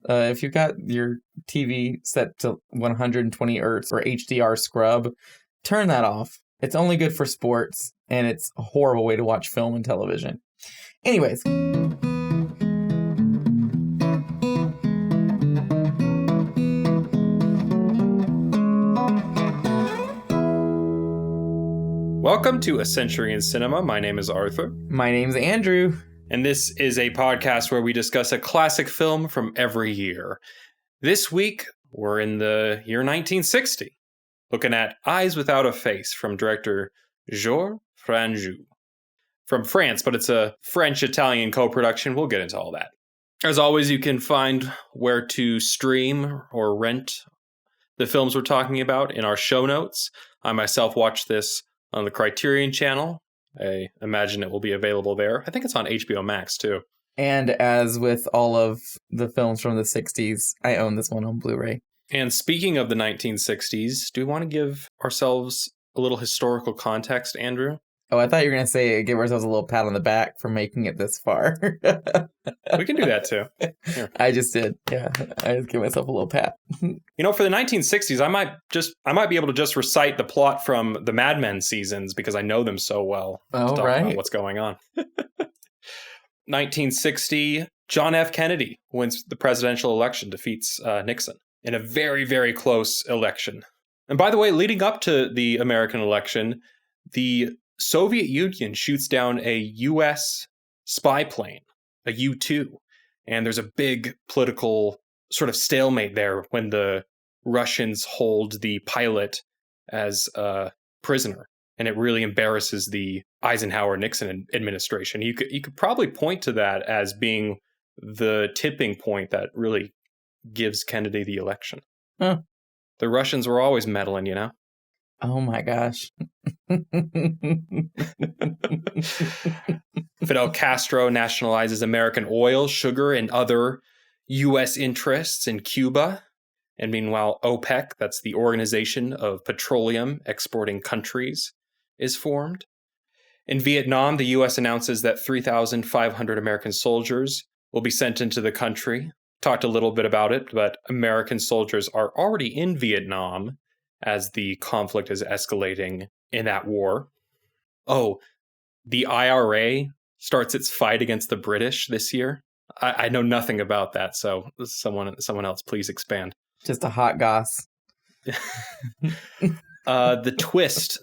If you've got your TV set to 120 Hz or HDR scrub, turn that off. It's only good for sports, and it's a horrible way to watch film and television. Anyways. Welcome to A Century in Cinema. My name is Arthur. My name's Andrew. And this is a podcast where we discuss a classic film from every year. This week, we're in the year 1960, looking at Eyes Without a Face from director Georges Franju. From France, but it's a French-Italian co-production. We'll get into all that. As always, you can find where to stream or rent the films we're talking about in our show notes. I myself watched this on the Criterion channel. I imagine it will be available there. I think it's on HBO Max, too. And as with all of the films from the 60s, I own this one on Blu-ray. And speaking of the 1960s, do we want to give ourselves a little historical context, Andrew? Oh, I thought you were going to say give ourselves a little pat on the back for making it this far. We can do that, too. Here. I just did. Yeah, I just give myself a little pat. You know, for the 1960s, I might be able to just recite the plot from the Mad Men seasons because I know them so well. Oh, to talk right. about what's going on. 1960, John F. Kennedy wins the presidential election, defeats Nixon in a very, very close election. And by the way, leading up to the American election, the Soviet Union shoots down a U.S. spy plane, a U-2, and there's a big political sort of stalemate there when the Russians hold the pilot as a prisoner, and it really embarrasses the Eisenhower-Nixon administration. You could probably point to that as being the tipping point that really gives Kennedy the election. Huh. The Russians were always meddling, you know? Oh my gosh. Fidel Castro nationalizes American oil, sugar, and other U.S. interests in Cuba. And meanwhile, OPEC, that's the Organization of Petroleum Exporting Countries, is formed. In Vietnam, the U.S. announces that 3,500 American soldiers will be sent into the country. Talked a little bit about it, but American soldiers are already in Vietnam as the conflict is escalating in that war. Oh, the IRA starts its fight against the British this year. I know nothing about that, so someone else please expand. Just a hot goss. The twist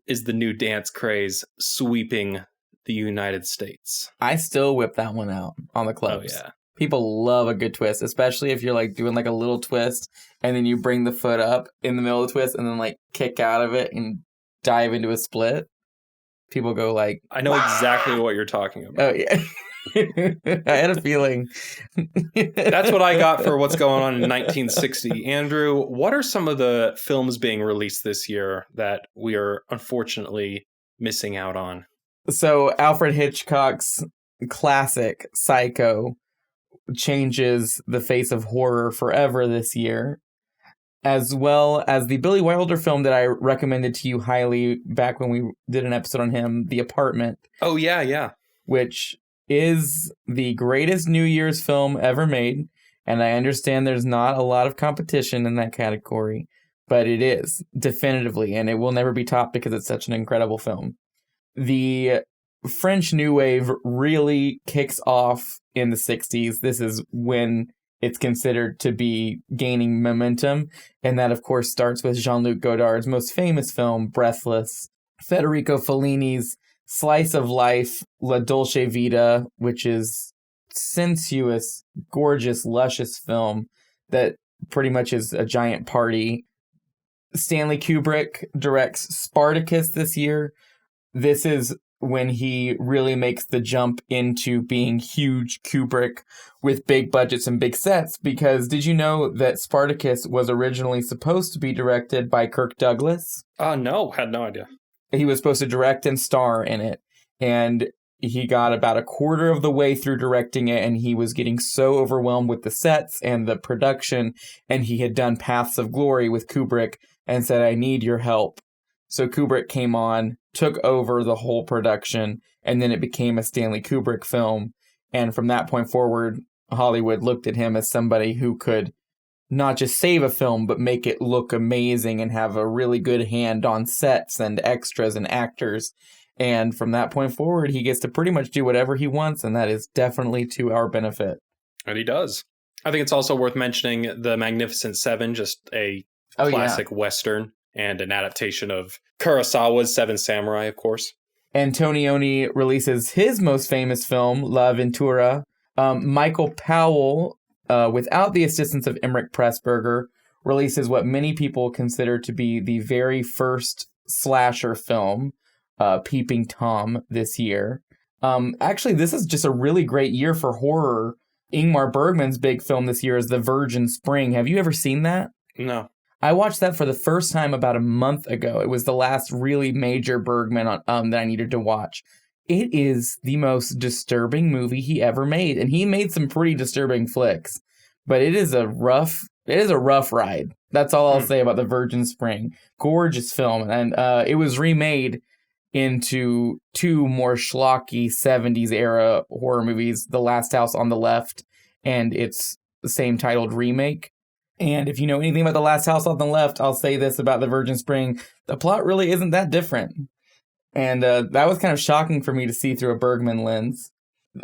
is the new dance craze sweeping the United States. I still whip that one out on the clubs. Oh, yeah. People love a good twist, especially if you're like doing like a little twist and then you bring the foot up in the middle of the twist and then like kick out of it and dive into a split. People go like, I know exactly what you're talking about. Oh, yeah. I had a feeling. That's what I got for what's going on in 1960. Andrew, what are some of the films being released this year that we are unfortunately missing out on? So Alfred Hitchcock's classic Psycho changes the face of horror forever this year, as well as the Billy Wilder film that I recommended to you highly back when we did an episode on him, The Apartment. Oh, yeah. Which is the greatest New Year's film ever made, and I understand there's not a lot of competition in that category, but it is, definitively, and it will never be topped because it's such an incredible film. The French New Wave really kicks off in the 60s. This is when it's considered to be gaining momentum. And that, of course, starts with Jean-Luc Godard's most famous film, Breathless. Federico Fellini's slice of life, La Dolce Vita, which is sensuous, gorgeous, luscious film that pretty much is a giant party. Stanley Kubrick directs Spartacus this year. This is when he really makes the jump into being huge Kubrick with big budgets and big sets, because did you know that Spartacus was originally supposed to be directed by Kirk Douglas? No, had no idea. He was supposed to direct and star in it, and he got about a quarter of the way through directing it, and he was getting so overwhelmed with the sets and the production, and he had done Paths of Glory with Kubrick and said, I need your help. So Kubrick came on, took over the whole production, and then it became a Stanley Kubrick film. And from that point forward, Hollywood looked at him as somebody who could not just save a film, but make it look amazing and have a really good hand on sets and extras and actors. And from that point forward, he gets to pretty much do whatever he wants, and that is definitely to our benefit. And he does. I think it's also worth mentioning The Magnificent Seven, just a classic Western and an adaptation of Kurosawa's Seven Samurai, of course. Antonioni releases his most famous film, La Ventura. Michael Powell, without the assistance of Emmerich Pressburger, releases what many people consider to be the very first slasher film, Peeping Tom, this year. Actually, this is just a really great year for horror. Ingmar Bergman's big film this year is The Virgin Spring. Have you ever seen that? No. I watched that for the first time about a month ago. It was the last really major Bergman that I needed to watch. It is the most disturbing movie he ever made, and he made some pretty disturbing flicks. But it is a rough ride. That's all I'll say about The Virgin Spring. Gorgeous film, and it was remade into two more schlocky 70s era horror movies, The Last House on the Left and its same titled remake. And if you know anything about The Last House on the Left, I'll say this about The Virgin Spring. The plot really isn't that different. And that was kind of shocking for me to see through a Bergman lens.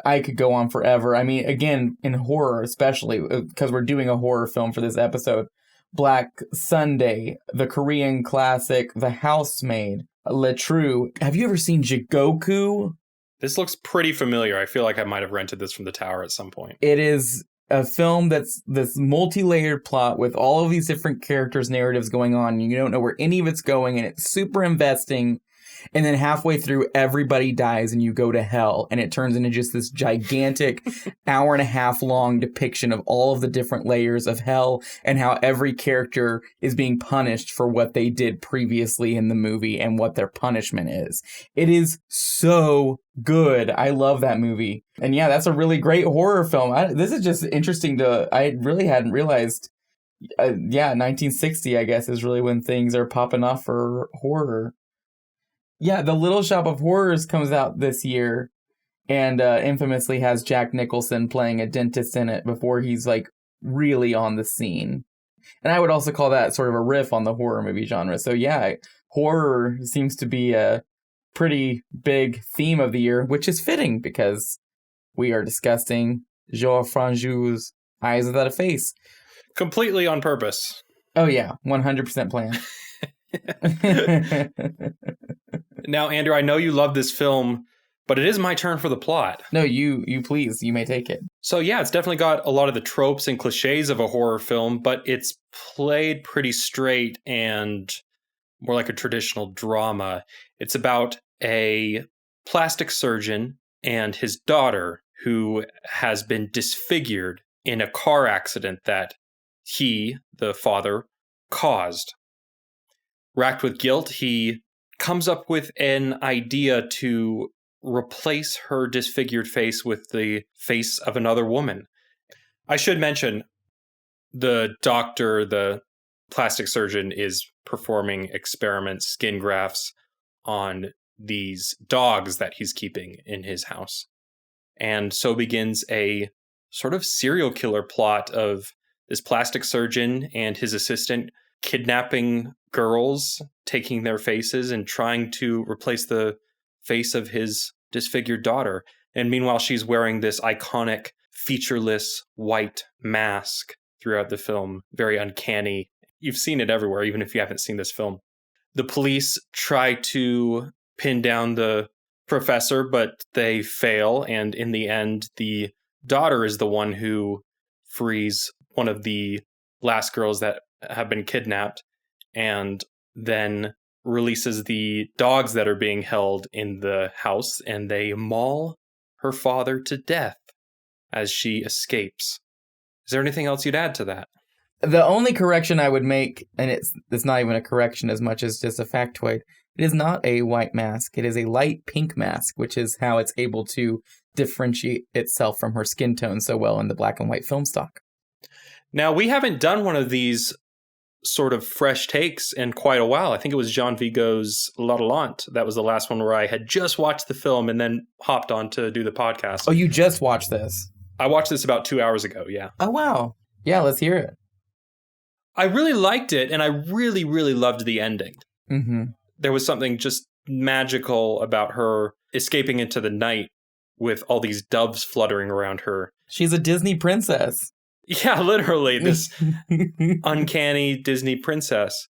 I could go on forever. I mean, again, in horror especially, because we're doing a horror film for this episode. Black Sunday, the Korean classic, The Housemaid, Le True. Have you ever seen Jigoku? This looks pretty familiar. I feel like I might have rented this from the tower at some point. It is a film that's this multi-layered plot with all of these different characters' narratives going on. And you don't know where any of it's going, and it's super investing. And then halfway through, everybody dies and you go to hell. And it turns into just this gigantic hour and a half long depiction of all of the different layers of hell and how every character is being punished for what they did previously in the movie and what their punishment is. It is so good. I love that movie. And yeah, that's a really great horror film. This is just interesting I really hadn't realized. 1960, I guess, is really when things are popping off for horror. Yeah, The Little Shop of Horrors comes out this year and infamously has Jack Nicholson playing a dentist in it before he's like really on the scene. And I would also call that sort of a riff on the horror movie genre. So yeah, horror seems to be a pretty big theme of the year, which is fitting because we are discussing Georges Franju's Eyes Without a Face. Completely on purpose. Oh yeah, 100% planned. Now, Andrew, I know you love this film, but it is my turn for the plot. No, you please, you may take it. So yeah, it's definitely got a lot of the tropes and cliches of a horror film, but it's played pretty straight and more like a traditional drama. It's about a plastic surgeon and his daughter who has been disfigured in a car accident that he, the father, caused. Racked with guilt, he comes up with an idea to replace her disfigured face with the face of another woman. I should mention, the doctor, the plastic surgeon, is performing experiments, skin grafts, on these dogs that he's keeping in his house. And so begins a sort of serial killer plot of this plastic surgeon and his assistant kidnapping girls, taking their faces and trying to replace the face of his disfigured daughter. And meanwhile, she's wearing this iconic featureless white mask throughout the film. Very uncanny. You've seen it everywhere, even if you haven't seen this film. The police try to pin down the professor, but they fail. And in the end, the daughter is the one who frees one of the last girls that have been kidnapped, and then releases the dogs that are being held in the house, and they maul her father to death as she escapes. Is there anything else you'd add to that? The only correction I would make, and it's not even a correction as much as just a factoid, it is not a white mask. It is a light pink mask, which is how it's able to differentiate itself from her skin tone so well in the black and white film stock. Now, we haven't done one of these sort of fresh takes in quite a while. I think it was Jean Vigo's La La Land. That was the last one where I had just watched the film and then hopped on to do the podcast. Oh, you just watched this? I watched this about 2 hours ago, yeah. Oh, wow. Yeah, let's hear it. I really liked it, and I really, really loved the ending. Mm-hmm. There was something just magical about her escaping into the night with all these doves fluttering around her. She's a Disney princess. Yeah, literally, this uncanny Disney princess.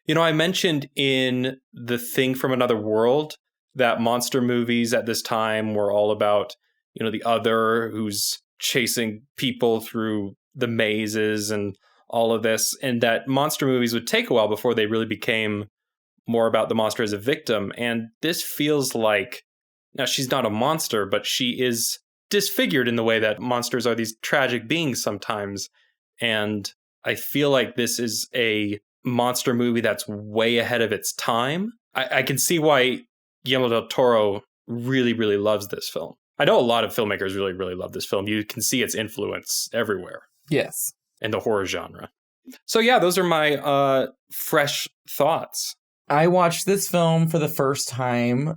You know, I mentioned in The Thing from Another World that monster movies at this time were all about, you know, the other who's chasing people through the mazes and all of this, and that monster movies would take a while before they really became more about the monster as a victim. And this feels like, now she's not a monster, but she is disfigured in the way that monsters are these tragic beings sometimes. And I feel like this is a monster movie that's way ahead of its time. I can see why Guillermo del Toro really, really loves this film. I know a lot of filmmakers really, really love this film. You can see its influence everywhere. Yes. In the horror genre. So yeah, those are my fresh thoughts. I watched this film for the first time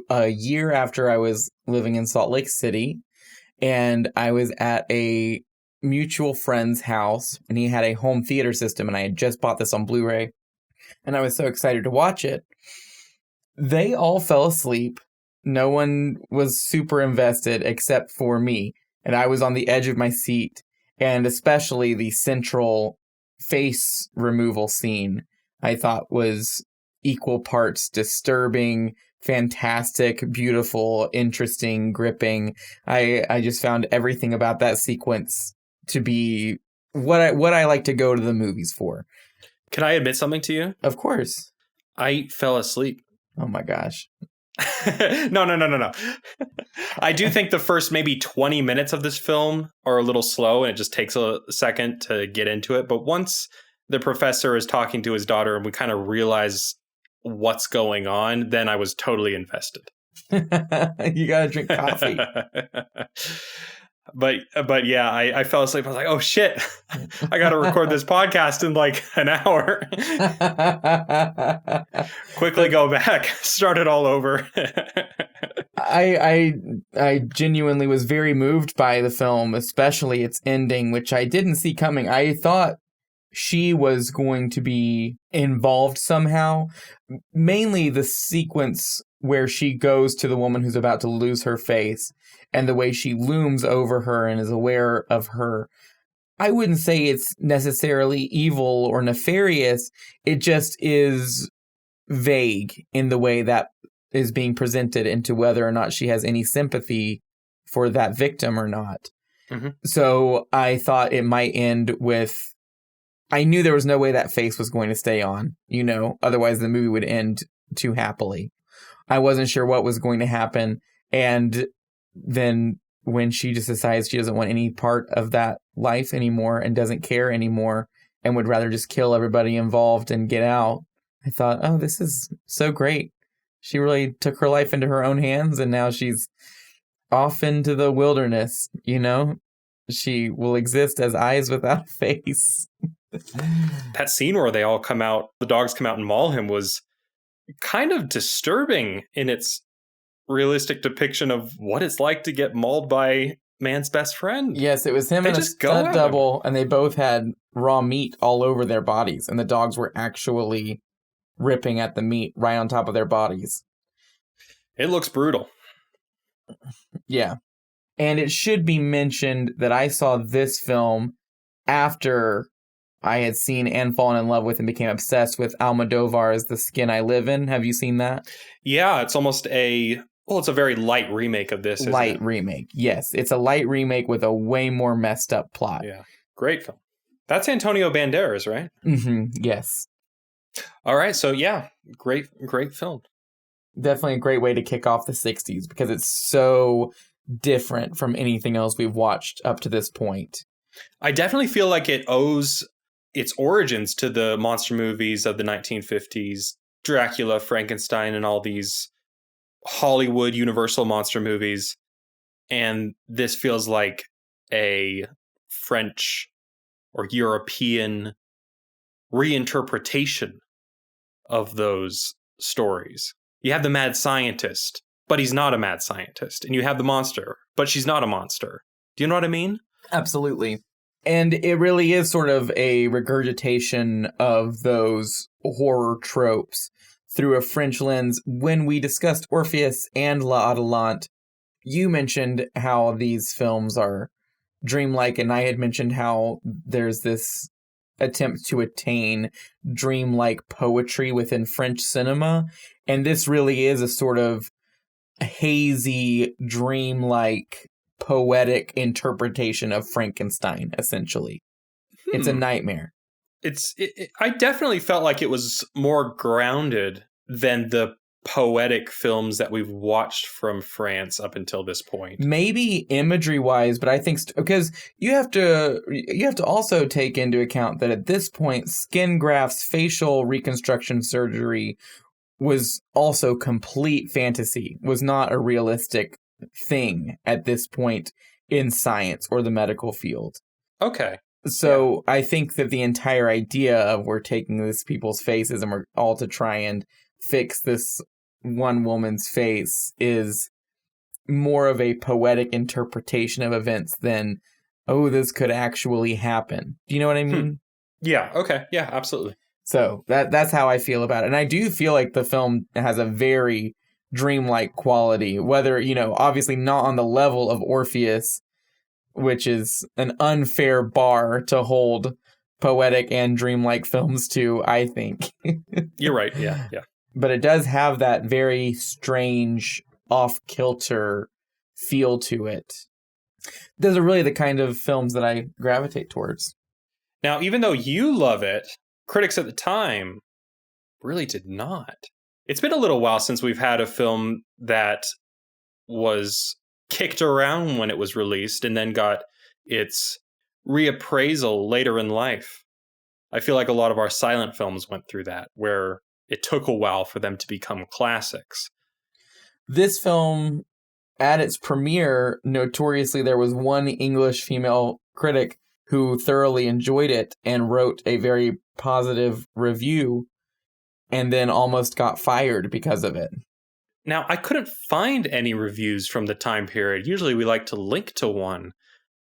a year after I was living in Salt Lake City, and I was at a mutual friend's house, and he had a home theater system, and I had just bought this on Blu-ray, and I was so excited to watch it. They all fell asleep. No one was super invested except for me, and I was on the edge of my seat, and especially the central face removal scene I thought was equal parts disturbing, fantastic, beautiful, interesting, gripping. I just found everything about that sequence to be what I like to go to the movies for. Can I admit something to you? Of course. I fell asleep. Oh my gosh. No. I do think the first maybe 20 minutes of this film are a little slow, and it just takes a second to get into it. But once the professor is talking to his daughter and we kind of realize what's going on, then I was totally invested. You gotta drink coffee. But yeah, I fell asleep. I was like, oh shit, I gotta record this podcast in like an hour. Quickly go back, start it all over. I genuinely was very moved by the film, especially its ending, which I didn't see coming. I thought she was going to be involved somehow. Mainly the sequence where she goes to the woman who's about to lose her face and the way she looms over her and is aware of her. I wouldn't say it's necessarily evil or nefarious. It just is vague in the way that is being presented into whether or not she has any sympathy for that victim or not. Mm-hmm. So I thought it might end with, I knew there was no way that face was going to stay on, you know, otherwise the movie would end too happily. I wasn't sure what was going to happen. And then when she just decides she doesn't want any part of that life anymore and doesn't care anymore and would rather just kill everybody involved and get out, I thought, oh, this is so great. She really took her life into her own hands, and now she's off into the wilderness, you know? She will exist as eyes without a face. That scene where they all come out, the dogs come out and maul him, was kind of disturbing in its realistic depiction of what it's like to get mauled by man's best friend. Yes, it was him and a stunt double, and they both had raw meat all over their bodies, and the dogs were actually ripping at the meat right on top of their bodies. It looks brutal. Yeah. And it should be mentioned that I saw this film after I had seen and fallen in love with and became obsessed with Almodovar's The Skin I Live In. Have you seen that? Yeah, it's almost it's a very light remake of this. Light remake, yes. It's a light remake with a way more messed up plot. Yeah, great film. That's Antonio Banderas, right? Mm-hmm, yes. All right, so yeah, great film. Definitely a great way to kick off the 60s because it's so different from anything else we've watched up to this point. I definitely feel like it owes its origins to the monster movies of the 1950s, Dracula, Frankenstein, and all these Hollywood Universal monster movies. And this feels like a French or European reinterpretation of those stories. You have the mad scientist, but he's not a mad scientist. And you have the monster, but she's not a monster. Do you know what I mean? Absolutely. And it really is sort of a regurgitation of those horror tropes through a French lens. When we discussed Orpheus and La Adelante, you mentioned how these films are dreamlike, and I had mentioned how there's this attempt to attain dreamlike poetry within French cinema. And this really is a sort of hazy, dreamlike, poetic interpretation of Frankenstein, essentially. It's a nightmare. I definitely felt like it was more grounded than the poetic films that we've watched from France up until this point. Maybe imagery wise, but I think because you have to also take into account that at this point, skin grafts, facial reconstruction surgery was also complete fantasy, was not a realistic thing at this point in science or the medical field. Okay. So I think that the entire idea of we're taking these people's faces and we're all to try and fix this one woman's face is more of a poetic interpretation of events than, oh, this could actually happen. Do you know what I mean? Yeah. Okay. Yeah, absolutely. So that's how I feel about it. And I do feel like the film has a very dreamlike quality, whether, obviously not on the level of Orpheus, which is an unfair bar to hold poetic and dreamlike films to, I think. You're right. Yeah. But it does have that very strange, off-kilter feel to it. Those are really the kind of films that I gravitate towards. Now, even though you love it, critics at the time really did not. It's been a little while since we've had a film that was kicked around when it was released and then got its reappraisal later in life. I feel like a lot of our silent films went through that, where it took a while for them to become classics. This film, at its premiere, notoriously there was one English female critic who thoroughly enjoyed it and wrote a very positive review and then almost got fired because of it. Now, I couldn't find any reviews from the time period. Usually we like to link to one,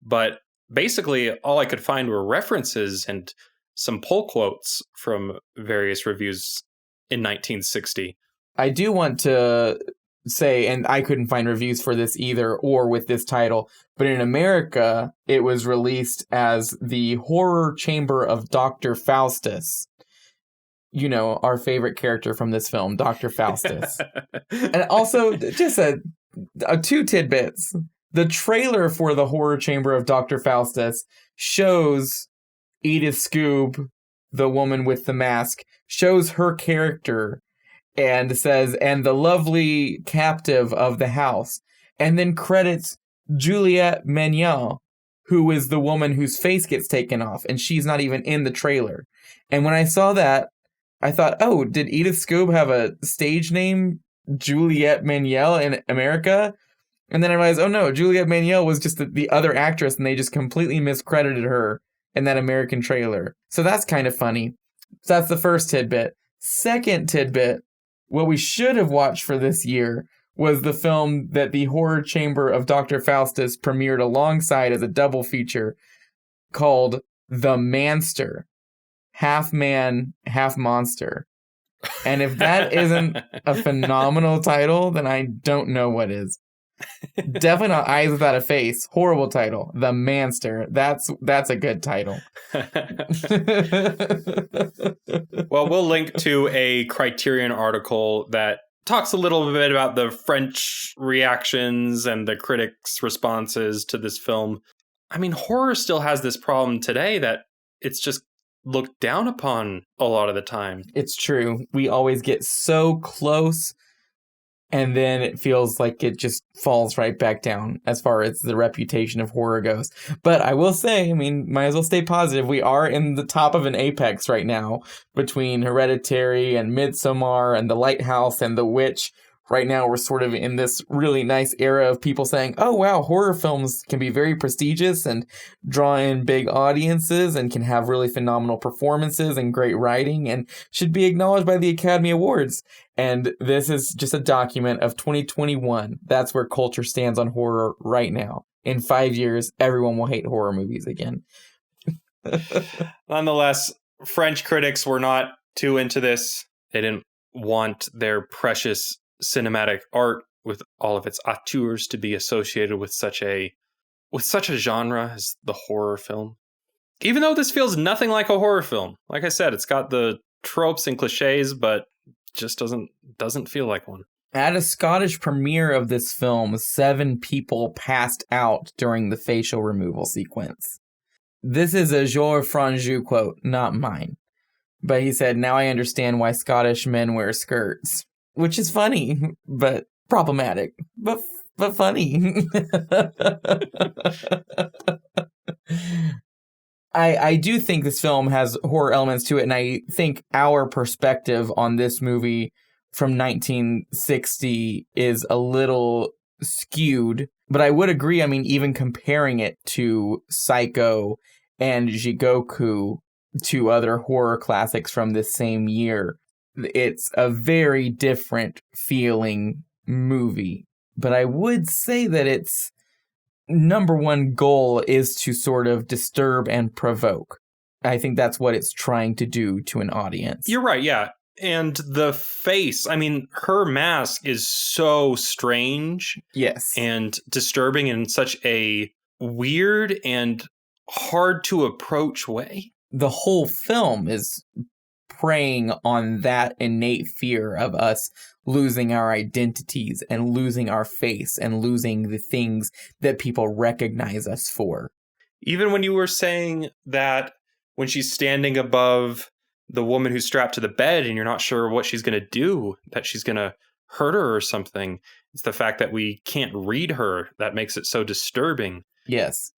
but basically all I could find were references and some pull quotes from various reviews in 1960. I do want to say, and I couldn't find reviews for this either, or with this title, but in America, it was released as The Horror Chamber of Dr. Faustus. Our favorite character from this film, Dr. Faustus. And also, just two tidbits. The trailer for The Horror Chamber of Dr. Faustus shows Edith Scoob, the woman with the mask, shows her character and says, and the lovely captive of the house, and then credits Juliette Manuel, who is the woman whose face gets taken off, and she's not even in the trailer. And when I saw that, I thought, oh, did Edith Scoob have a stage name, Juliette Manuel, in America? And then I realized, oh no, Juliette Manuel was just the other actress, and they just completely miscredited her in that American trailer. So that's kind of funny. So that's the first tidbit. Second tidbit, what we should have watched for this year was the film that the Horror Chamber of Dr. Faustus premiered alongside as a double feature called The Manster. Half man, half monster. And if that isn't a phenomenal title, then I don't know what is. Definitely not Eyes Without a Face. Horrible title. The Manster. That's a good title. Well, we'll link to a Criterion article that talks a little bit about the French reactions and the critics' responses to this film. I mean, horror still has this problem today that it's just looked down upon a lot of the time. It's true. We always get so close, and then it feels like it just falls right back down as far as the reputation of horror goes. But I will say, might as well stay positive. We are in the top of an apex right now between Hereditary and Midsommar and The Lighthouse and The Witch. Right now, we're sort of in this really nice era of people saying, oh, wow, horror films can be very prestigious and draw in big audiences and can have really phenomenal performances and great writing and should be acknowledged by the Academy Awards. And this is just a document of 2021. That's where culture stands on horror right now. in 5 years, everyone will hate horror movies again. Nonetheless, French critics were not too into this. They didn't want their precious cinematic art with all of its auteurs to be associated with such a genre as the horror film. Even though this feels nothing like a horror film. Like I said, it's got the tropes and cliches, but just doesn't feel like one. At a Scottish premiere of this film, 7 people passed out during the facial removal sequence. This is a Georges Franju quote, not mine. But he said, "Now I understand why Scottish men wear skirts." Which is funny, but problematic. But funny. I do think this film has horror elements to it, and I think our perspective on this movie from 1960 is a little skewed. But I would agree, I mean, even comparing it to Psycho and Jigoku, to other horror classics from this same year, it's a very different feeling movie. But I would say that its number one goal is to sort of disturb and provoke. I think that's what it's trying to do to an audience. You're right, yeah. And the face, I mean, her mask is so strange. Yes. And disturbing in such a weird and hard to approach way. The whole film is preying on that innate fear of us losing our identities and losing our face and losing the things that people recognize us for. Even when you were saying that when she's standing above the woman who's strapped to the bed and you're not sure what she's going to do, that she's going to hurt her or something, it's the fact that we can't read her that makes it so disturbing. Yes.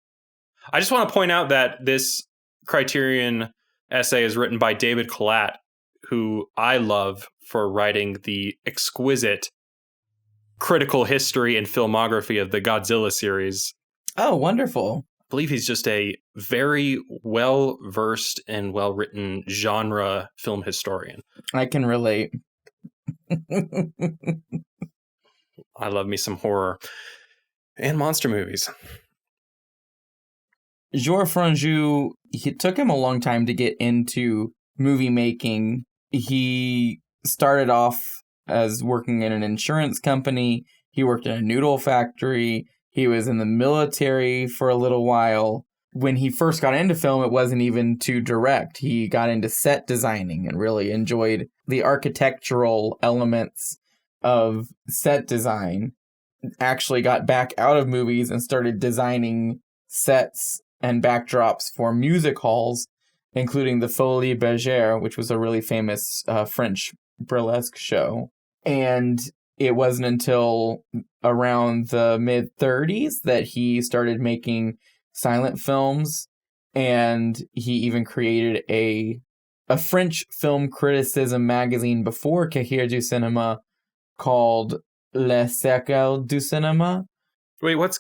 I just want to point out that this Criterion essay is written by David Kalat, who I love for writing the exquisite critical history and filmography of the Godzilla series. Oh, wonderful. I believe he's just a very well-versed and well-written genre film historian. I can relate. I love me some horror and monster movies. Georges Franju, it took him a long time to get into movie making. He started off as working in an insurance company. He worked in a noodle factory. He was in the military for a little while. When he first got into film, it wasn't even to direct. He got into set designing and really enjoyed the architectural elements of set design. Actually got back out of movies and started designing sets and backdrops for music halls, including the Folies Bergère, which was a really famous French burlesque show. And it wasn't until around the mid-30s that he started making silent films, and he even created a French film criticism magazine before Cahiers du Cinéma called Le Cercle du Cinéma. Wait, what's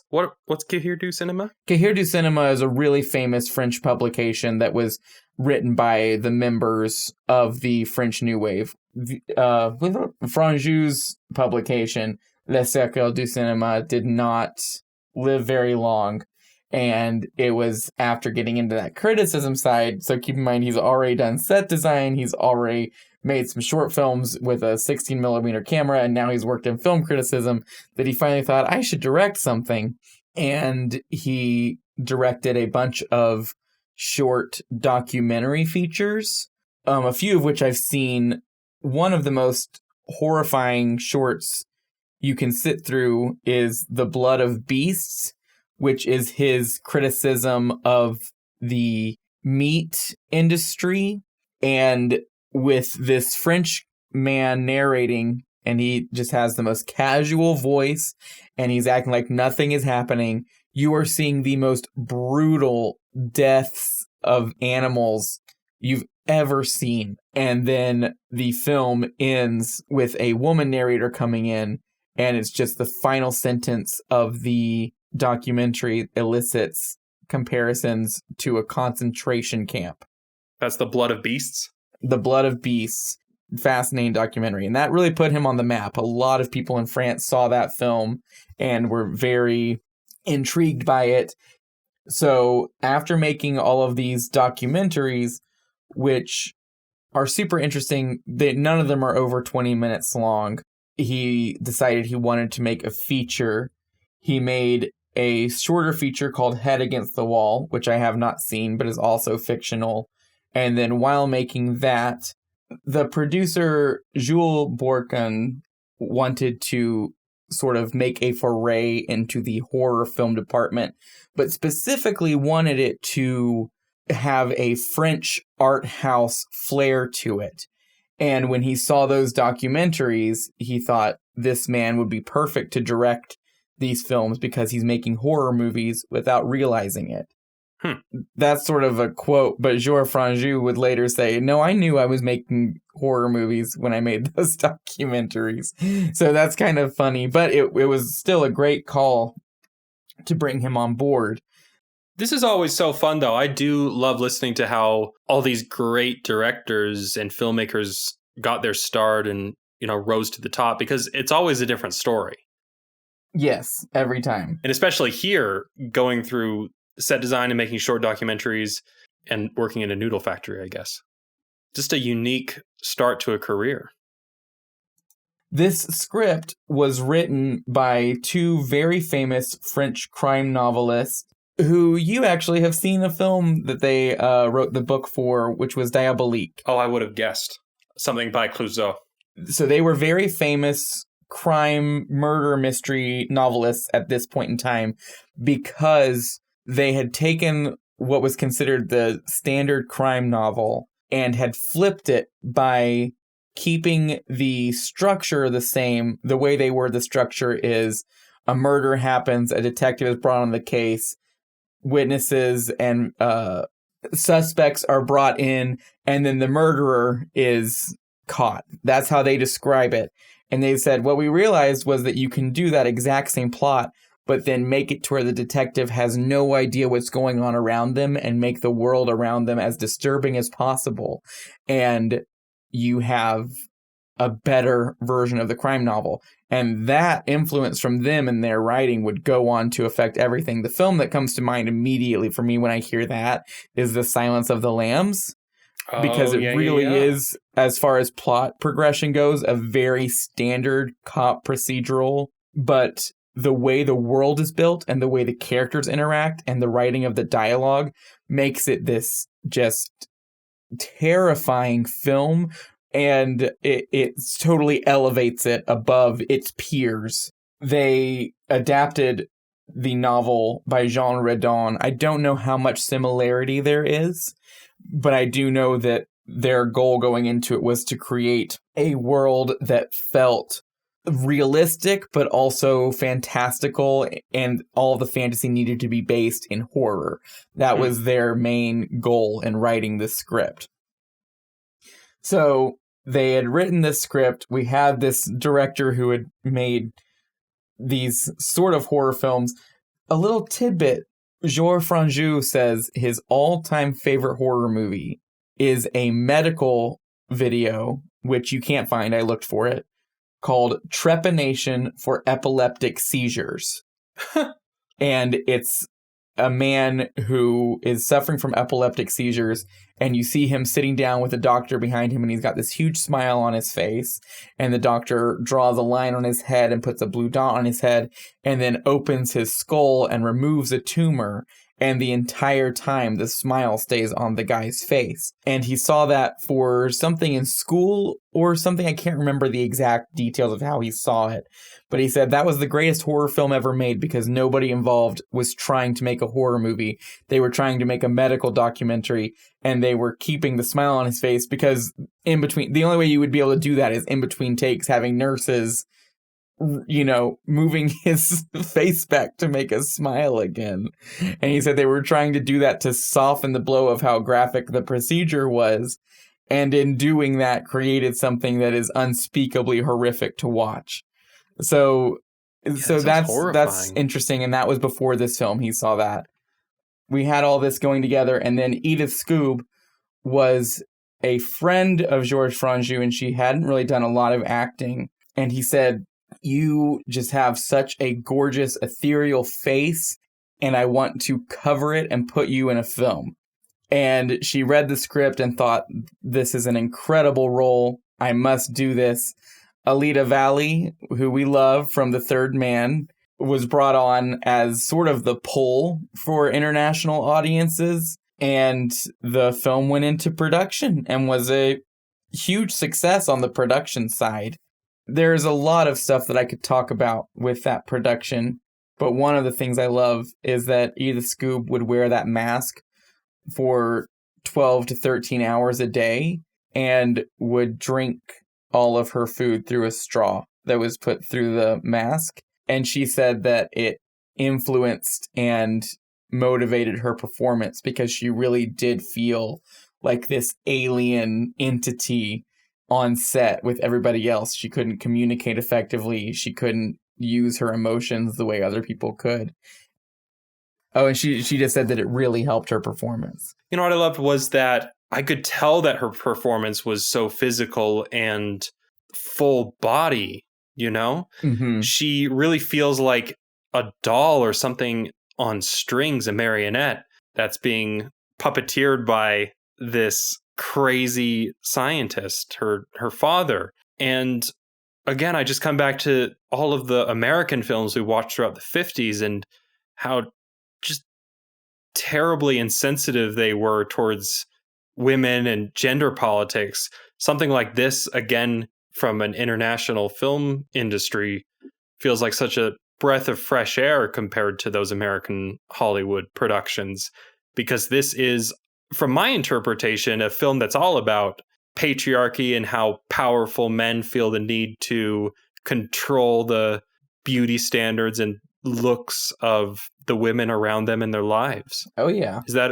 Cahiers du Cinéma? Cahiers du Cinéma is a really famous French publication that was written by the members of the French New Wave. Franju's publication, Le Cercle du Cinéma, did not live very long. And it was after getting into that criticism side. So keep in mind, he's already done set design. He's already made some short films with a 16 millimeter camera. And now he's worked in film criticism, that he finally thought, I should direct something. And he directed a bunch of short documentary features, a few of which I've seen. One of the most horrifying shorts you can sit through is The Blood of Beasts, which is his criticism of the meat industry. And with this French man narrating, and he just has the most casual voice, and he's acting like nothing is happening. You are seeing the most brutal deaths of animals you've ever seen. And then the film ends with a woman narrator coming in, and it's just the final sentence of the documentary elicits comparisons to a concentration camp. That's The Blood of Beasts? The Blood of Beasts. Fascinating documentary. And that really put him on the map. A lot of people in France saw that film and were very intrigued by it. So after making all of these documentaries, which are super interesting, none of them are over 20 minutes long, he decided he wanted to make a feature. He made a shorter feature called Head Against the Wall, which I have not seen, but is also fictional. And then while making that, the producer, Jules Bourquin, wanted to sort of make a foray into the horror film department, but specifically wanted it to have a French art house flair to it. And when he saw those documentaries, he thought this man would be perfect to direct these films because he's making horror movies without realizing it. That's sort of a quote, but Georges Franju would later say, no, I knew I was making horror movies when I made those documentaries. So that's kind of funny, but it was still a great call to bring him on board. This is always so fun, though. I do love listening to how all these great directors and filmmakers got their start and, rose to the top, because it's always a different story. Yes, every time. And especially here, going through set design and making short documentaries and working in a noodle factory, I guess. Just a unique start to a career. This script was written by two very famous French crime novelists who you actually have seen a film that they wrote the book for, which was Diabolique. Oh, I would have guessed. Something by Clouseau. So they were very famous crime, murder, mystery novelists at this point in time because they had taken what was considered the standard crime novel and had flipped it by keeping the structure the same. The way they word the structure is a murder happens, a detective is brought on the case, witnesses and suspects are brought in, and then the murderer is caught. That's how they describe it. And they said, what we realized was that you can do that exact same plot, but then make it to where the detective has no idea what's going on around them and make the world around them as disturbing as possible. And you have a better version of the crime novel. And that influence from them and their writing would go on to affect everything. The film that comes to mind immediately for me when I hear that is The Silence of the Lambs. Because it really is, as far as plot progression goes, a very standard cop procedural. But the way the world is built and the way the characters interact and the writing of the dialogue makes it this just terrifying film. And it totally elevates it above its peers. They adapted the novel by Jean Redon. I don't know how much similarity there is, but I do know that their goal going into it was to create a world that felt realistic, but also fantastical, and all the fantasy needed to be based in horror. That was their main goal in writing this script. So they had written this script. We had this director who had made these sort of horror films. A little tidbit, Georges Franju says his all-time favorite horror movie is a medical video, which you can't find, I looked for it, called Trepanation for Epileptic Seizures. And it's a man who is suffering from epileptic seizures, and you see him sitting down with a doctor behind him, and he's got this huge smile on his face, and the doctor draws a line on his head and puts a blue dot on his head, and then opens his skull and removes a tumor, and the entire time the smile stays on the guy's face. And he saw that for something in school or something. I can't remember the exact details of how he saw it, but he said that was the greatest horror film ever made because nobody involved was trying to make a horror movie. They were trying to make a medical documentary, and they were keeping the smile on his face because in between, the only way you would be able to do that is in between takes, having nurses, moving his face back to make us smile again. And he said they were trying to do that to soften the blow of how graphic the procedure was. And in doing that, created something that is unspeakably horrific to watch. So that's interesting. And that was before this film. He saw that. We had all this going together. And then Edith Scoob was a friend of Georges Franju, and she hadn't really done a lot of acting. And he said you just have such a gorgeous, ethereal face, and I want to cover it and put you in a film. And she read the script and thought, this is an incredible role. I must do this. Alida Valli, who we love from The Third Man, was brought on as sort of the pull for international audiences. And the film went into production and was a huge success on the production side. There's a lot of stuff that I could talk about with that production. But one of the things I love is that Edith Scoob would wear that mask for 12 to 13 hours a day and would drink all of her food through a straw that was put through the mask. And she said that it influenced and motivated her performance because she really did feel like this alien entity on set with everybody else. She couldn't communicate effectively. She couldn't use her emotions the way other people could. Oh, and she just said that it really helped her performance. You know what I loved was that I could tell that her performance was so physical and full body, you know? Mm-hmm. She really feels like a doll or something on strings, a marionette that's being puppeteered by this crazy scientist, her father. And again, I just come back to all of the American films we watched throughout the 50s and how just terribly insensitive they were towards women and gender politics. Something like this, again, from an international film industry, feels like such a breath of fresh air compared to those American Hollywood productions, because this is, from my interpretation, a film that's all about patriarchy and how powerful men feel the need to control the beauty standards and looks of the women around them in their lives. Oh, yeah. Is that,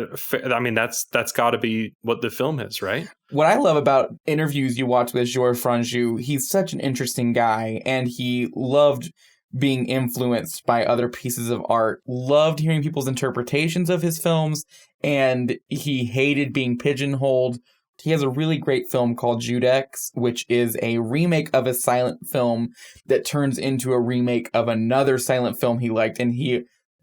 I mean, that's got to be what the film is, right? What I love about interviews you watch with Georges Franju, he's such an interesting guy, and he loved being influenced by other pieces of art, loved hearing people's interpretations of his films, and he hated being pigeonholed. He has a really great film called Judex, which is a remake of a silent film that turns into a remake of another silent film he liked. And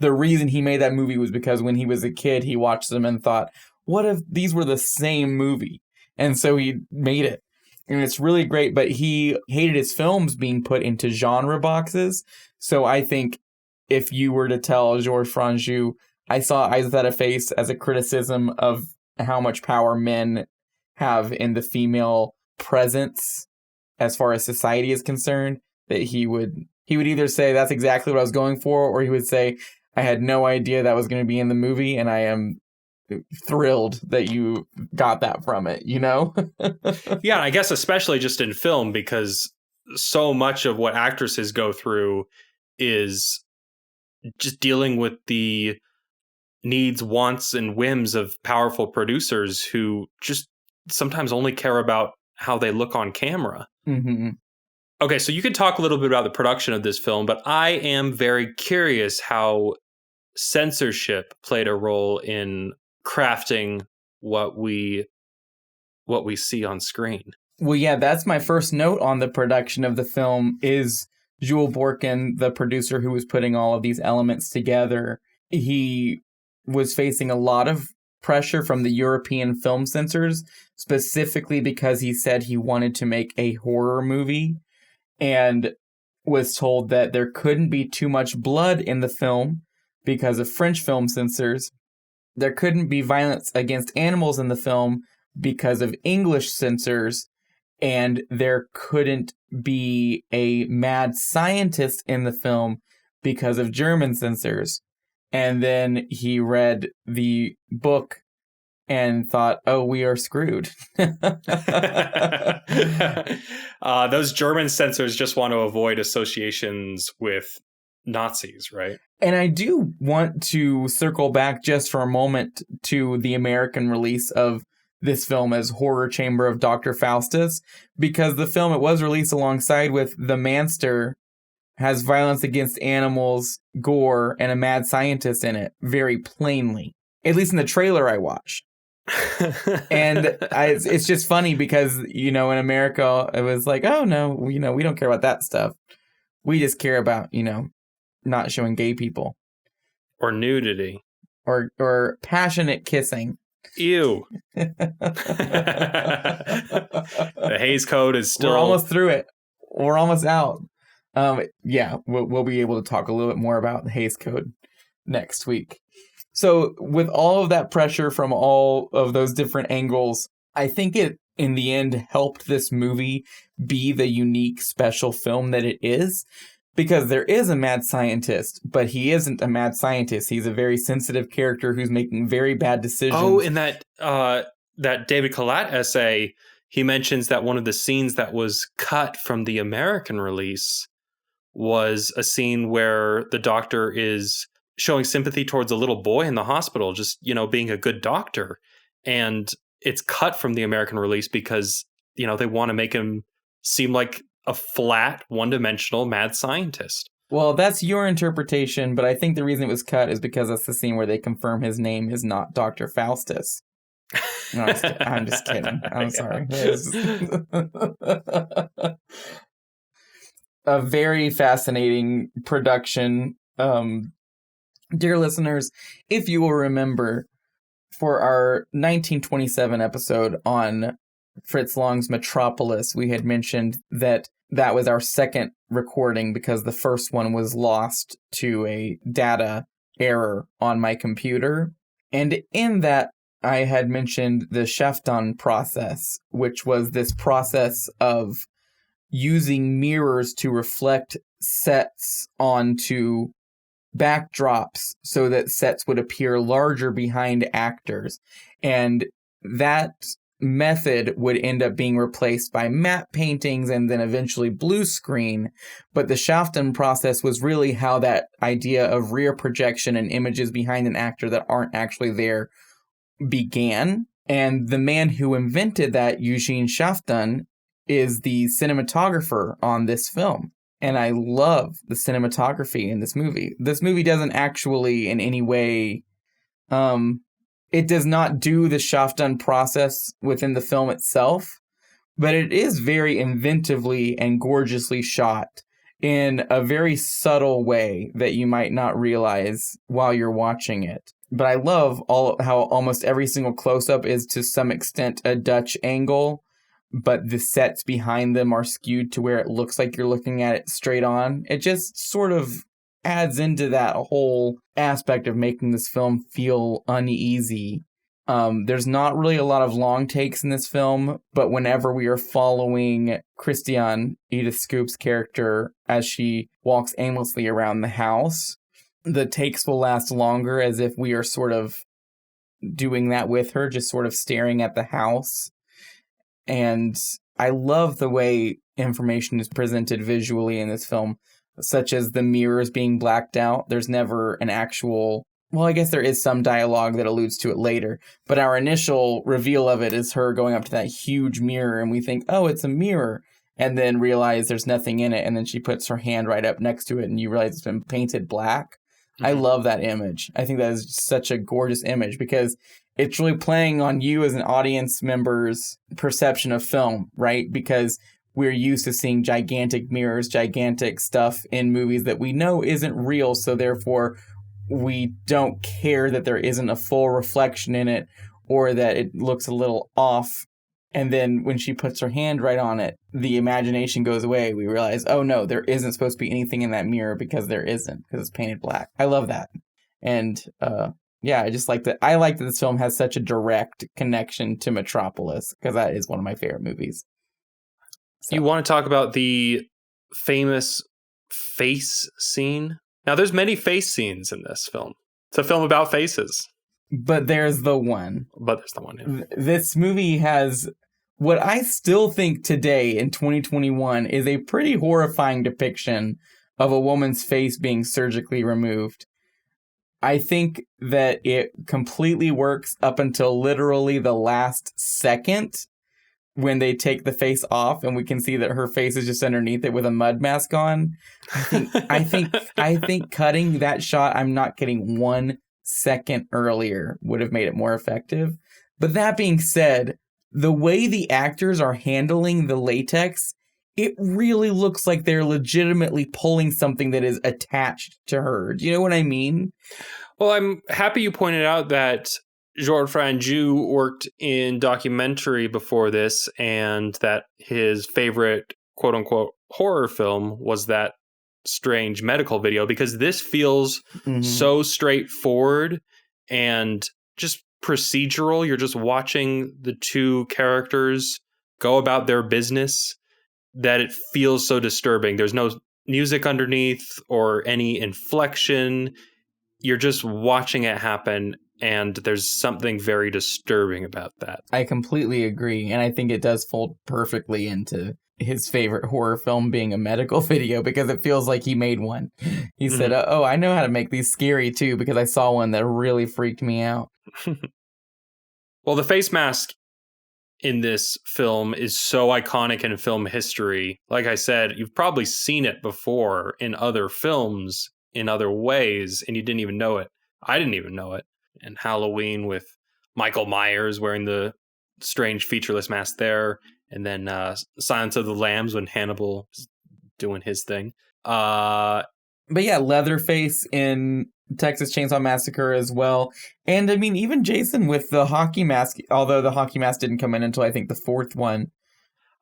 the reason he made that movie was because when he was a kid, he watched them and thought, what if these were the same movie? And so he made it. And it's really great, but he hated his films being put into genre boxes. So I think if you were to tell Georges Franju, I saw Eyes Without a Face as a criticism of how much power men have in the female presence as far as society is concerned, that he would either say that's exactly what I was going for, or he would say, I had no idea that was going to be in the movie, and I am thrilled that you got that from it, you know? Yeah, I guess especially just in film, because so much of what actresses go through is just dealing with the needs, wants, and whims of powerful producers who just sometimes only care about how they look on camera. Mm-hmm. Okay, so you could talk a little bit about the production of this film, but I am very curious how censorship played a role in crafting what we see on screen. Well, yeah, that's my first note on the production of the film is Jules Borkin, the producer who was putting all of these elements together. He was facing a lot of pressure from the European film censors, specifically because he said he wanted to make a horror movie and was told that there couldn't be too much blood in the film because of French film censors. There couldn't be violence against animals in the film because of English censors, and there couldn't be a mad scientist in the film because of German censors. And then he read the book and thought, oh, we are screwed. Those German censors just want to avoid associations with Nazis, right? And I do want to circle back just for a moment to the American release of this film as Horror Chamber of Dr. Faustus, because the film, it was released alongside with The Manster, has violence against animals, gore, and a mad scientist in it, very plainly. At least in the trailer I watched. And it's just funny because, in America, it was like, oh, no, we don't care about that stuff. We just care about, not showing gay people. Or nudity. Or passionate kissing. Ew. The Hays Code is still... We're almost through it. We're almost out. We'll be able to talk a little bit more about the Hays Code next week. So with all of that pressure from all of those different angles, I think it, in the end, helped this movie be the unique, special film that it is. Because there is a mad scientist, but he isn't a mad scientist. He's a very sensitive character who's making very bad decisions. Oh, in that David Kalat essay, he mentions that one of the scenes that was cut from the American release was a scene where the doctor is showing sympathy towards a little boy in the hospital, just, being a good doctor. And it's cut from the American release because, they want to make him seem like a flat, one-dimensional mad scientist. Well, that's your interpretation, but I think the reason it was cut is because that's the scene where they confirm his name is not Dr. Faustus. No, I'm just kidding. I'm sorry. A very fascinating production. Dear listeners, if you will remember, for our 1927 episode on Fritz Lang's Metropolis, we had mentioned that was our second recording because the first one was lost to a data error on my computer. And in that, I had mentioned the Shafton process, which was this process of using mirrors to reflect sets onto backdrops so that sets would appear larger behind actors. And that method would end up being replaced by matte paintings and then eventually blue screen. But the Shafton process was really how that idea of rear projection and images behind an actor that aren't actually there began. And the man who invented that, Eugene Shafton, is the cinematographer on this film. And I love the cinematography in this movie. This movie doesn't actually in any way... It does not do the Shafton process within the film itself, but it is very inventively and gorgeously shot in a very subtle way that you might not realize while you're watching it. But I love how almost every single close-up is to some extent a Dutch angle, but the sets behind them are skewed to where it looks like you're looking at it straight on. It just sort of adds into that whole aspect of making this film feel uneasy. There's not really a lot of long takes in this film, but whenever we are following Christiane, Edith Scoop's character, as she walks aimlessly around the house, the takes will last longer as if we are sort of doing that with her, just sort of staring at the house. And I love the way information is presented visually in this film, such as the mirrors being blacked out. There's never an actual... Well, I guess there is some dialogue that alludes to it later, but our initial reveal of it is her going up to that huge mirror, and we think, oh, it's a mirror, and then realize there's nothing in it, and then she puts her hand right up next to it, and you realize it's been painted black. Mm-hmm. I love that image. I think that is such a gorgeous image, because it's really playing on you as an audience member's perception of film, right? Because we're used to seeing gigantic mirrors, gigantic stuff in movies that we know isn't real, so therefore we don't care that there isn't a full reflection in it or that it looks a little off. And then when she puts her hand right on it, the imagination goes away. We realize, oh no, there isn't supposed to be anything in that mirror because there isn't, because it's painted black. I love that. And I just like that. I like that this film has such a direct connection to Metropolis, because that is one of my favorite movies. So. You want to talk about the famous face scene? Now, there's many face scenes in this film. It's a film about faces. But there's the one. Yeah. This movie has what I still think today in 2021 is a pretty horrifying depiction of a woman's face being surgically removed. I think that it completely works up until literally the last second when they take the face off and we can see that her face is just underneath it with a mud mask on. I think cutting that shot, I'm not kidding, 1 second earlier would have made it more effective. But that being said, the way the actors are handling the latex it really looks like they're legitimately pulling something that is attached to her. Do you know what I mean? Well, I'm happy you pointed out that Georges Franju worked in documentary before this, and that his favorite quote-unquote horror film was that strange medical video, because this feels so straightforward and just procedural. You're just watching the two characters go about their business, that it feels so disturbing. There's no music underneath or any inflection. You're just watching it happen, and there's something very disturbing about that. I completely agree, and I think it does fold perfectly into his favorite horror film being a medical video, because it feels like he made one. He said, oh, I know how to make these scary too, because I saw one that really freaked me out. Well, the face mask in this film is so iconic in film history. Like I said, you've probably seen it before in other films in other ways, and you didn't even know it. I didn't even know it. And Halloween with Michael Myers wearing the strange featureless mask there, and then Silence of the Lambs when Hannibal is doing his thing. But yeah, Leatherface in Texas Chainsaw Massacre as well. And I mean, even Jason with the hockey mask, although the hockey mask didn't come in until I think the fourth one.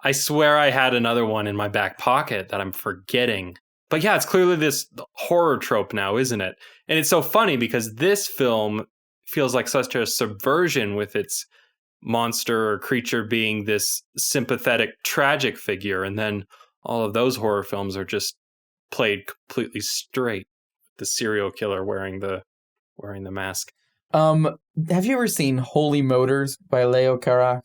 I swear I had another one in my back pocket that I'm forgetting. But yeah, it's clearly this horror trope now, isn't it? And it's so funny because this film feels like such a subversion, with its monster or creature being this sympathetic, tragic figure. And then all of those horror films are just played completely straight. The serial killer wearing the mask. Have you ever seen Holy Motors by Leo Carax?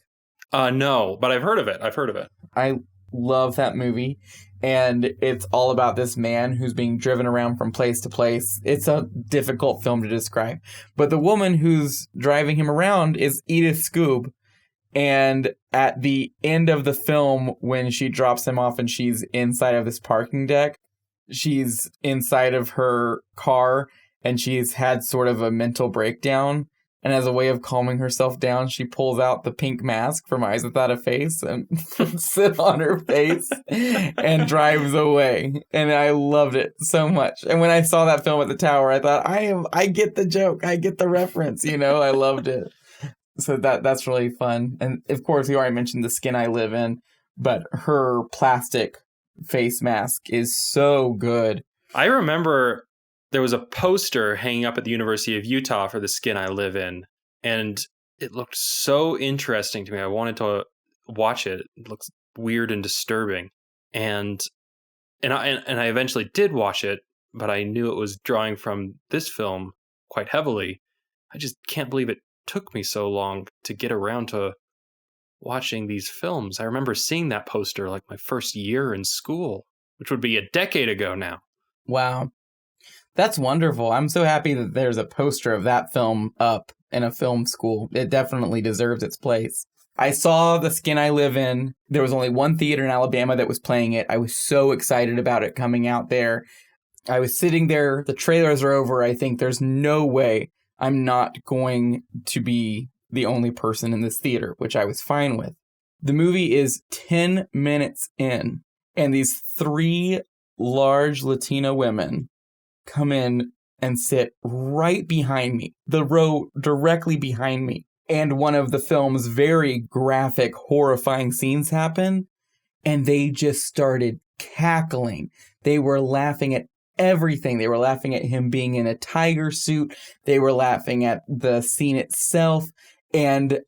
No, but I've heard of it. I love that movie. And it's all about this man who's being driven around from place to place. It's a difficult film to describe. But the woman who's driving him around is Edith Scoob. And at the end of the film, when she drops him off and she's inside of this parking deck, she's inside of her car and she's had sort of a mental breakdown. And as a way of calming herself down, she pulls out the pink mask from Eyes Without a Face and puts it on her face and drives away. And I loved it so much. And when I saw that film at the Tower, I thought, I get the joke. I get the reference, you know, I loved it. So that's really fun. And of course, you already mentioned The Skin I Live In, but her plastic face mask is so good. I remember there was a poster hanging up at the University of Utah for The Skin I Live In, and it looked so interesting to me. I wanted to watch it. It looks weird and disturbing. And I eventually did watch it, but I knew it was drawing from this film quite heavily. I just can't believe it took me so long to get around to watching these films. I remember seeing that poster like my first year in school, which would be a decade ago now. Wow. That's wonderful. I'm so happy that there's a poster of that film up in a film school. It definitely deserves its place. I saw The Skin I Live In. There was only one theater in Alabama that was playing it. I was so excited about it coming out there. I was sitting there. The trailers are over. I think there's no way I'm not going to be the only person in this theater, which I was fine with. The movie is 10 minutes in, and these three large Latina women come in and sit right behind me, the row directly behind me. And one of the film's very graphic, horrifying scenes happen, and they just started cackling. They were laughing at everything. They were laughing at him being in a tiger suit. They were laughing at the scene itself. And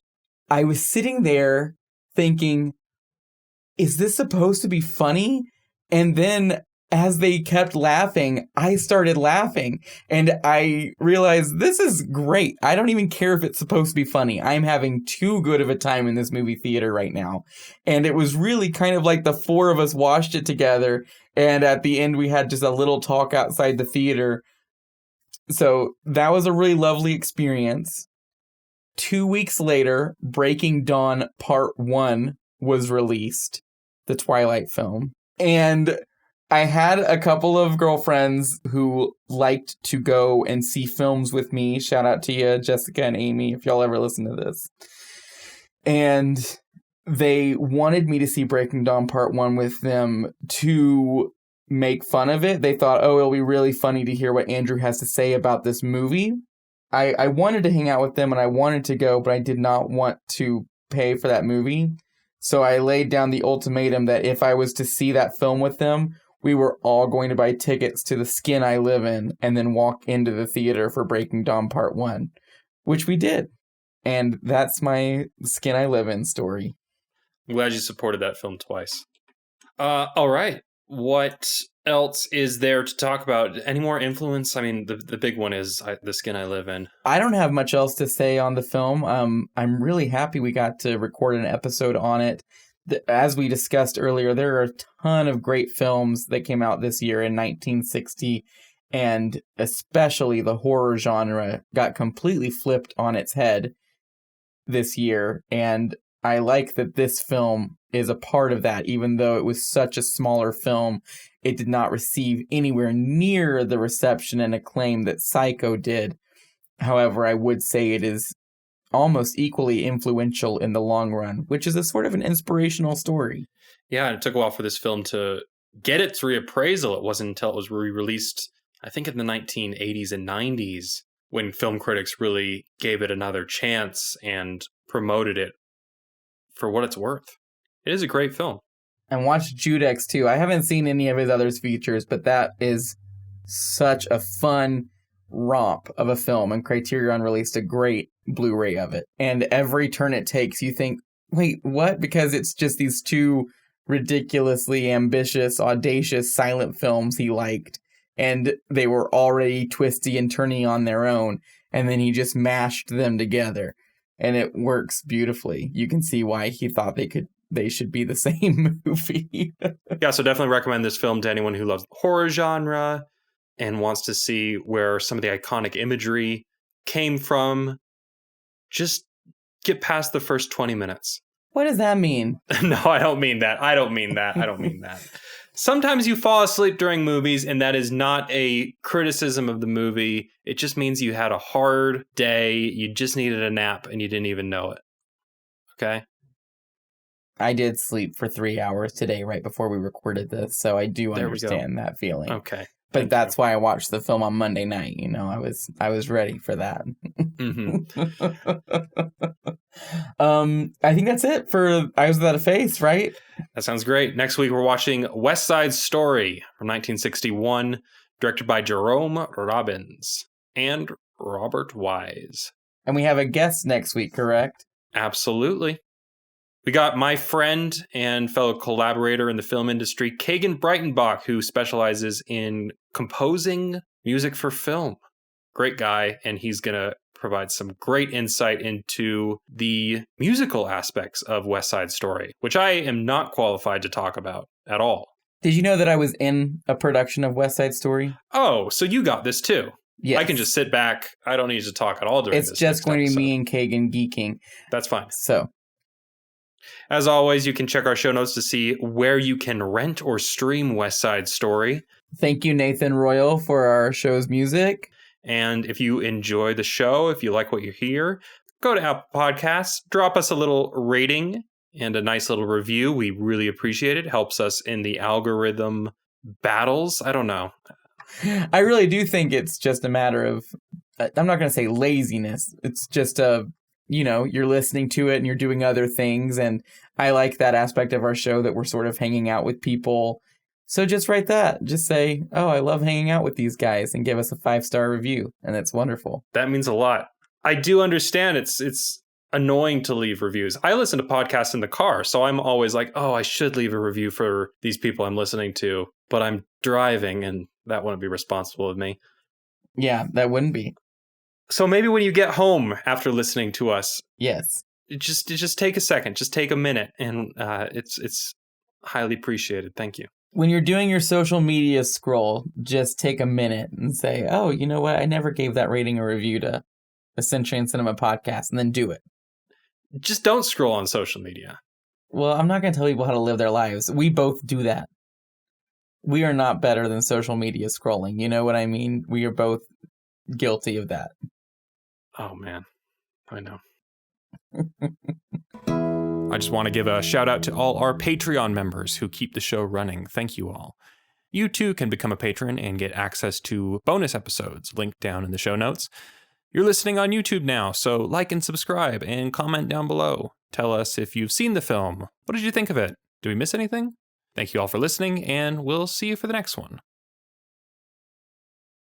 I was sitting there thinking, is this supposed to be funny? And then as they kept laughing, I started laughing. And I realized this is great. I don't even care if it's supposed to be funny. I'm having too good of a time in this movie theater right now. And it was really kind of like the four of us watched it together. And at the end, we had just a little talk outside the theater. So that was a really lovely experience. 2 weeks later, Breaking Dawn Part 1 was released, the Twilight film. And I had a couple of girlfriends who liked to go and see films with me. Shout out to you, Jessica and Amy, if y'all ever listen to this. And they wanted me to see Breaking Dawn Part 1 with them to make fun of it. They thought, oh, it'll be really funny to hear what Andrew has to say about this movie. I wanted to hang out with them and I wanted to go, but I did not want to pay for that movie. So I laid down the ultimatum that if I was to see that film with them, we were all going to buy tickets to the Skin I Live In and then walk into the theater for Breaking Dawn Part 1, which we did. And that's my Skin I Live In story. I'm glad you supported that film twice. All right. What else is there to talk about? Any more influence? I mean, the big one is The Skin I Live In. I don't have much else to say on the film. I'm really happy we got to record an episode on it. As we discussed earlier, there are a ton of great films that came out this year in 1960, and especially the horror genre got completely flipped on its head this year, and I like that this film is a part of that. Even though it was such a smaller film, it did not receive anywhere near the reception and acclaim that Psycho did. However, I would say it is almost equally influential in the long run, which is a sort of an inspirational story. Yeah, and it took a while for this film to get its reappraisal. It wasn't until it was re-released, I think in the 1980s and 90s, when film critics really gave it another chance and promoted it for what it's worth. It is a great film. And watch Judex too. I haven't seen any of his other features, but that is such a fun romp of a film, and Criterion released a great Blu-ray of it. And every turn it takes, you think, wait, what? Because it's just these two ridiculously ambitious, audacious silent films he liked, and they were already twisty and turny on their own, and then he just mashed them together, and it works beautifully. You can see why he thought they should be the same movie. Yeah, so definitely recommend this film to anyone who loves the horror genre and wants to see where some of the iconic imagery came from. Just get past the first 20 minutes. What does that mean? No, I don't mean that. I don't mean that. Sometimes you fall asleep during movies, and that is not a criticism of the movie. It just means you had a hard day, you just needed a nap, and you didn't even know it. Okay? I did sleep for 3 hours today right before we recorded this, so I do understand that feeling. Okay. But that's why I watched the film on Monday night. You know, I was ready for that. Mm-hmm. I think that's it for Eyes Without a Face, right? That sounds great. Next week, we're watching West Side Story from 1961, directed by Jerome Robbins and Robert Wise. And we have a guest next week, correct? Absolutely. We got my friend and fellow collaborator in the film industry, Kagan Breitenbach, who specializes in composing music for film. Great guy, and he's going to provide some great insight into the musical aspects of West Side Story, which I am not qualified to talk about at all. Did you know that I was in a production of West Side Story? Oh, so you got this too. Yes. I can just sit back. I don't need to talk at all during this. It's just going to be me and Kagan geeking. That's fine. So, as always, you can check our show notes to see where you can rent or stream West Side Story. Thank you, Nathan Royal, for our show's music. And if you enjoy the show, if you like what you hear, go to Apple Podcasts, drop us a little rating and a nice little review. We really appreciate it. Helps us in the algorithm battles. I don't know. I really do think it's just a matter of, I'm not going to say laziness. It's just you're listening to it and you're doing other things. And I like that aspect of our show that we're sort of hanging out with people. So just write that. Just say, oh, I love hanging out with these guys, and give us a 5-star review. And it's wonderful. That means a lot. I do understand it's annoying to leave reviews. I listen to podcasts in the car, so I'm always like, oh, I should leave a review for these people I'm listening to, but I'm driving and that wouldn't be responsible of me. Yeah, that wouldn't be. So maybe when you get home after listening to us, yes, just take a second, just take a minute, and it's highly appreciated. Thank you. When you're doing your social media scroll, just take a minute and say, oh, you know what? I never gave that rating or review to the Century and Cinema podcast, and then do it. Just don't scroll on social media. Well, I'm not going to tell people how to live their lives. We both do that. We are not better than social media scrolling. You know what I mean? We are both guilty of that. Oh, man. I know. I just want to give a shout out to all our Patreon members who keep the show running. Thank you all. You too can become a patron and get access to bonus episodes linked down in the show notes. You're listening on YouTube now, so like and subscribe and comment down below. Tell us if you've seen the film. What did you think of it? Did we miss anything? Thank you all for listening, and we'll see you for the next one.